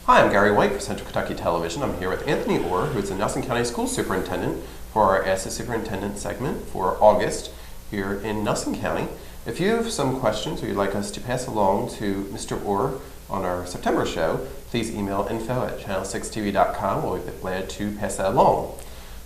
Hi, I'm Gary White for Central Kentucky Television. I'm here with Anthony Orr, who is the Nelson County School Superintendent, for our Ask the Superintendent segment for August here in Nelson County. If you have some questions or you'd like us to pass along to Mr. Orr on our September show, please email info@channel6tv.com. We'll be glad to pass that along.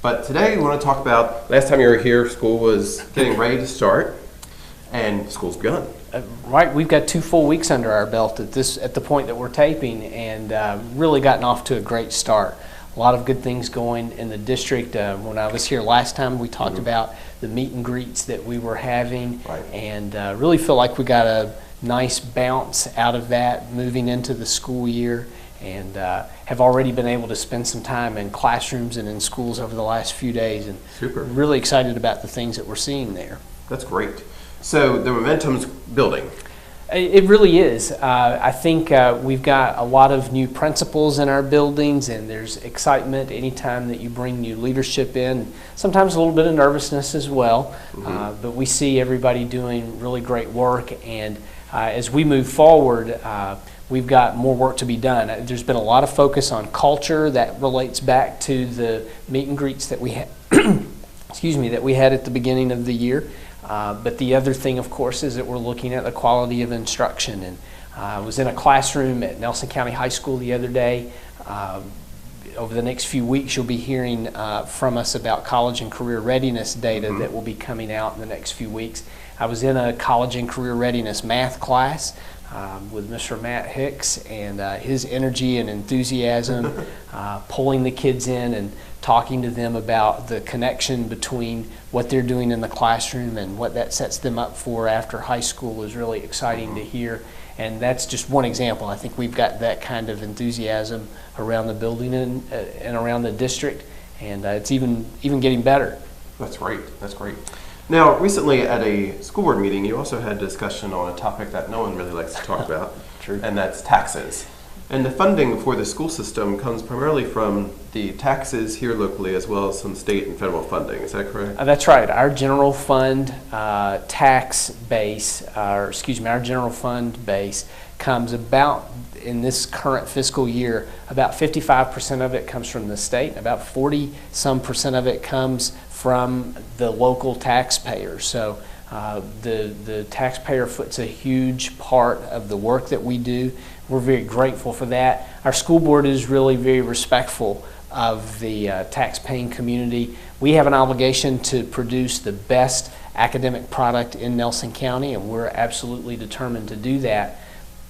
But today we want to talk about, last time you were here, school was getting ready to start, and school's begun. Right, we've got 2 full weeks under our belt at the point that we're taping, and really gotten off to a great start. A lot of good things going in the district. When I was here last time, we talked about the meet and greets that we were having, and really feel like we got a nice bounce out of that moving into the school year, and have already been able to spend some time in classrooms and in schools over the last few days, and really excited about the things that we're seeing there. That's great. So the momentum's building. It really is. I think we've got a lot of new principals in our buildings, and there's excitement anytime that you bring new leadership in. Sometimes a little bit of nervousness as well, but we see everybody doing really great work, and as we move forward, we've got more work to be done. There's been a lot of focus on culture that relates back to the meet and greets that we had, that we had at the beginning of the year. But the other thing, of course, is that we're looking at the quality of instruction. And I was in a classroom at Nelson County High School the other day. Over the next few weeks, you'll be hearing from us about college and career readiness data that will be coming out in the next few weeks. I was in a college and career readiness math class with Mr. Matt Hicks, and his energy and enthusiasm, pulling the kids in and talking to them about the connection between what they're doing in the classroom and what that sets them up for after high school is really exciting to hear. And that's just one example. I think we've got that kind of enthusiasm around the building and around the district, and it's even getting better. That's great. That's great. Now, recently at a school board meeting, you also had discussion on a topic that no one really likes to talk about, and that's taxes. And the funding for the school system comes primarily from the taxes here locally, as well as some state and federal funding. Is that correct? That's right. Our general fund tax base, our general fund base comes about, in this current fiscal year, about 55% of it comes from the state, and about 40% of it comes from the local taxpayers. So the taxpayer foots a huge part of the work that we do. We're very grateful for that. Our school board is really very respectful of the tax-paying community. We have an obligation to produce the best academic product in Nelson County, and we're absolutely determined to do that.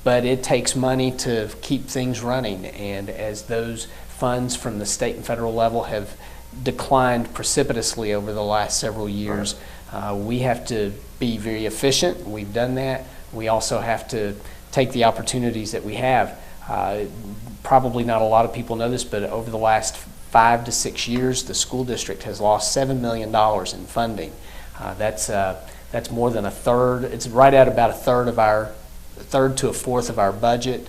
But it takes money to keep things running, and as those funds from the state and federal level have declined precipitously over the last several years, we have to be very efficient. We've done that. We also have to take the opportunities that we have. Probably not a lot of people know this, but over the last 5 to 6 years, the school district has lost $7 million in funding. That's more than a third. It's right at about a third to a fourth of our budget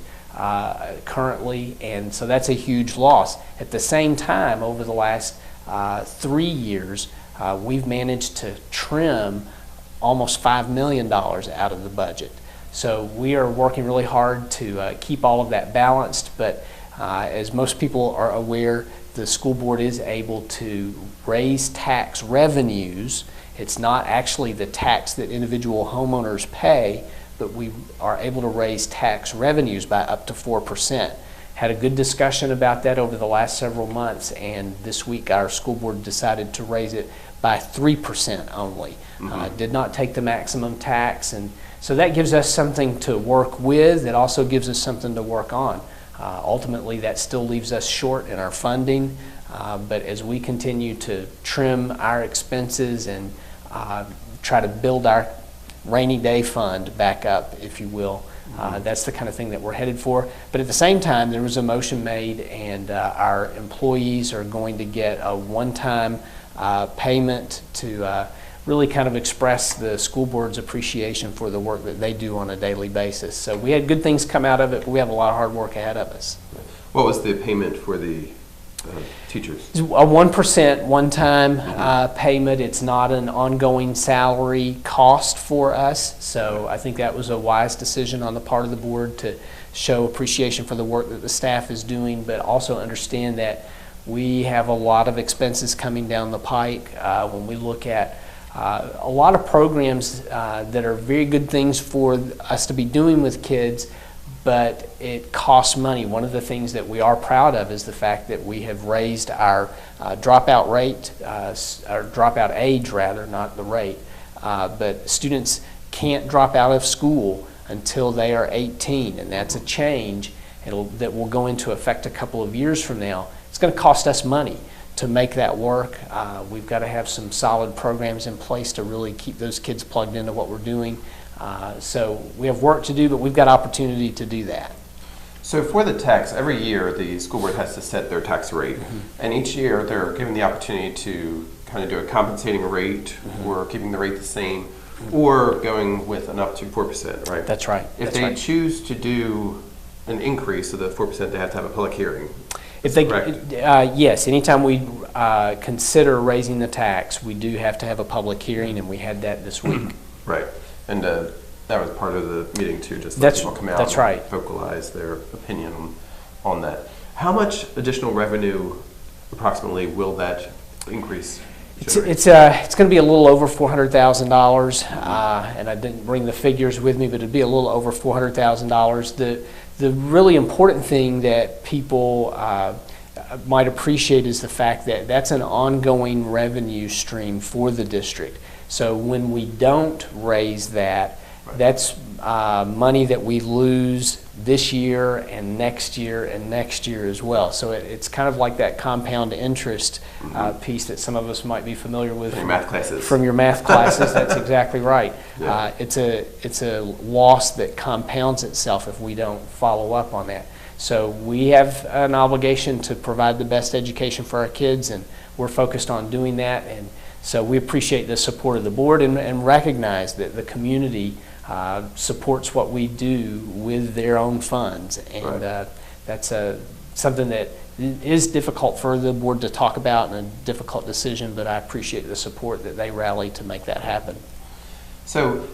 currently, and so that's a huge loss. At the same time, over the last 3 years, we've managed to trim almost $5 million out of the budget. So we are working really hard to keep all of that balanced, but as most people are aware, the school board is able to raise tax revenues. It's not actually the tax that individual homeowners pay, but we are able to raise tax revenues by up to 4%. Had a good discussion about that over the last several months, and this week our school board decided to raise it by 3% only. Did not take the maximum tax, and so that gives us something to work with. It also gives us something to work on. Ultimately, that still leaves us short in our funding, but as we continue to trim our expenses and try to build our rainy day fund back up, if you will, that's the kind of thing that we're headed for. But at the same time, there was a motion made, and our employees are going to get a one-time payment to really kind of express the school board's appreciation for the work that they do on a daily basis. So we had good things come out of it, but we have a lot of hard work ahead of us. What was the payment for the teachers? A 1% one-time payment. It's not an ongoing salary cost for us, so I think that was a wise decision on the part of the board to show appreciation for the work that the staff is doing, but also understand that we have a lot of expenses coming down the pike. When we look at a lot of programs that are very good things for us to be doing with kids, but it costs money. One of the things that we are proud of is the fact that we have raised our dropout rate, or dropout age rather, not the rate. But students can't drop out of school until they are 18, and that's a change that will go into effect a couple of years from now. It's going to cost us money to make that work. We've got to have some solid programs in place to really keep those kids plugged into what we're doing. So we have work to do, but we've got opportunity to do that. So for the tax, every year the school board has to set their tax rate, and each year they're given the opportunity to kind of do a compensating rate, or keeping the rate the same, or going with an up to 4%, right? That's right. If they choose to do an increase of the 4%, they have to have a public hearing. If they, yes, anytime we consider raising the tax, we do have to have a public hearing, and we had that this week. Right, and that was part of the meeting too, just let people come out and vocalize their opinion on that. How much additional revenue approximately will that increase generate? It's going to be a little over $400,000, and I didn't bring the figures with me, but it'd be a little over $400,000. The really important thing that people might appreciate is the fact that that's an ongoing revenue stream for the district. So when we don't raise that, that's money that we lose this year and next year and next year as well. So it's kind of like that compound interest piece that some of us might be familiar with from your math classes. From your math classes, that's exactly right. Yeah. It's a loss that compounds itself if we don't follow up on that. So we have an obligation to provide the best education for our kids, and we're focused on doing that. And so we appreciate the support of the board and recognize that the community supports what we do with their own funds. And that's something that is difficult for the board to talk about, and a difficult decision, but I appreciate the support that they rally to make that happen. So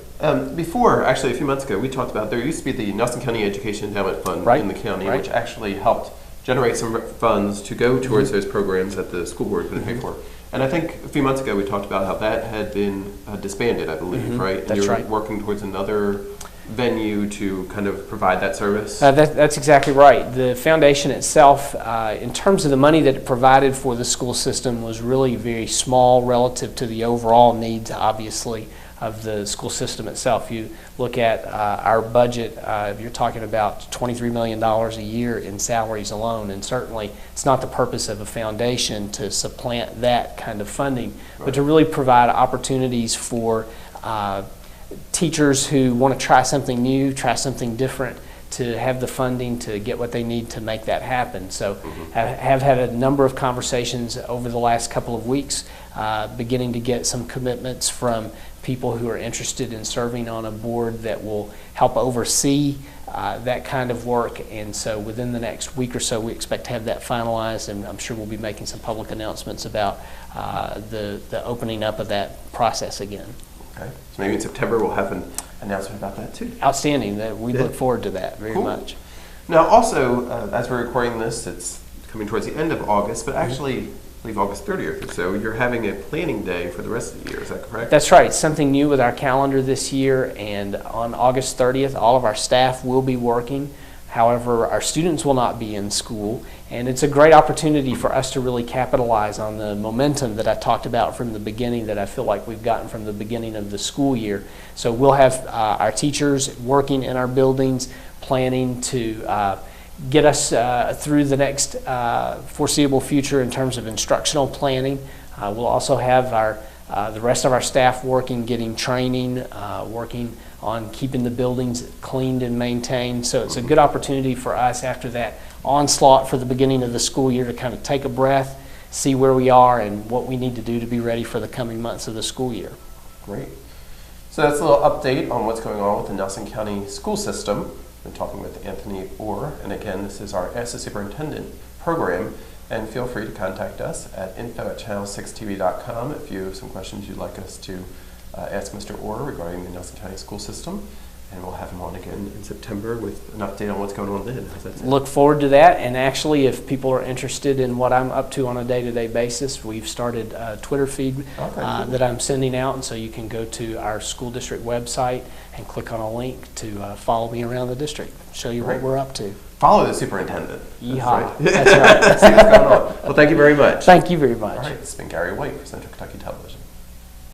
before, actually a few months ago, we talked about there used to be the Nelson County Education Endowment Fund in the county, which actually helped generate some funds to go towards those programs that the school board could pay for. And I think a few months ago we talked about how that had been disbanded, I believe, right? And That's you're right. working towards another venue to kind of provide that service? That's exactly right. The foundation itself, in terms of the money that it provided for the school system, was really very small relative to the overall needs, obviously, of the school system itself. You look at our budget, you're talking about $23 million a year in salaries alone, and certainly it's not the purpose of a foundation to supplant that kind of funding, but to really provide opportunities for teachers who want to try something new, try something different, to have the funding to get what they need to make that happen. So have had a number of conversations over the last couple of weeks, beginning to get some commitments from people who are interested in serving on a board that will help oversee that kind of work. And so within the next week or so, we expect to have that finalized, and I'm sure we'll be making some public announcements about the opening up of that process again. Okay, so maybe in September we'll have an announcement about that too. Outstanding. We look forward to that very much. Now also, as we're recording this, it's coming towards the end of August, but actually I believe August 30th or so, you're having a planning day for the rest of the year, is that correct? That's right. It's something new with our calendar this year, and on August 30th, all of our staff will be working. However, our students will not be in school, and it's a great opportunity for us to really capitalize on the momentum that I talked about from the beginning, that I feel like we've gotten from the beginning of the school year. So we'll have our teachers working in our buildings, planning to get us through the next foreseeable future in terms of instructional planning. We'll also have the rest of our staff working, getting training, working on keeping the buildings cleaned and maintained. So it's a good opportunity for us after that onslaught for the beginning of the school year to kind of take a breath, see where we are and what we need to do to be ready for the coming months of the school year. Great. So that's a little update on what's going on with the Nelson County school system. We're talking with Anthony Orr, and again, this is our Ask the Superintendent program, and feel free to contact us at info@channel6tv.com if you have some questions you'd like us to ask Mr. Orr regarding the Nelson County school system. And we'll have him on again in September with an update on what's going on then. How's that sound? Look forward to that. And actually, if people are interested in what I'm up to on a day-to-day basis, we've started a Twitter feed that I'm sending out. And so you can go to our school district website and click on a link to follow me around the district, show you what we're up to. Follow the superintendent. Yeehaw. That's right. See what's going on. Well, thank you very much. Thank you very much. All right, this has been Gary White for Central Kentucky Television.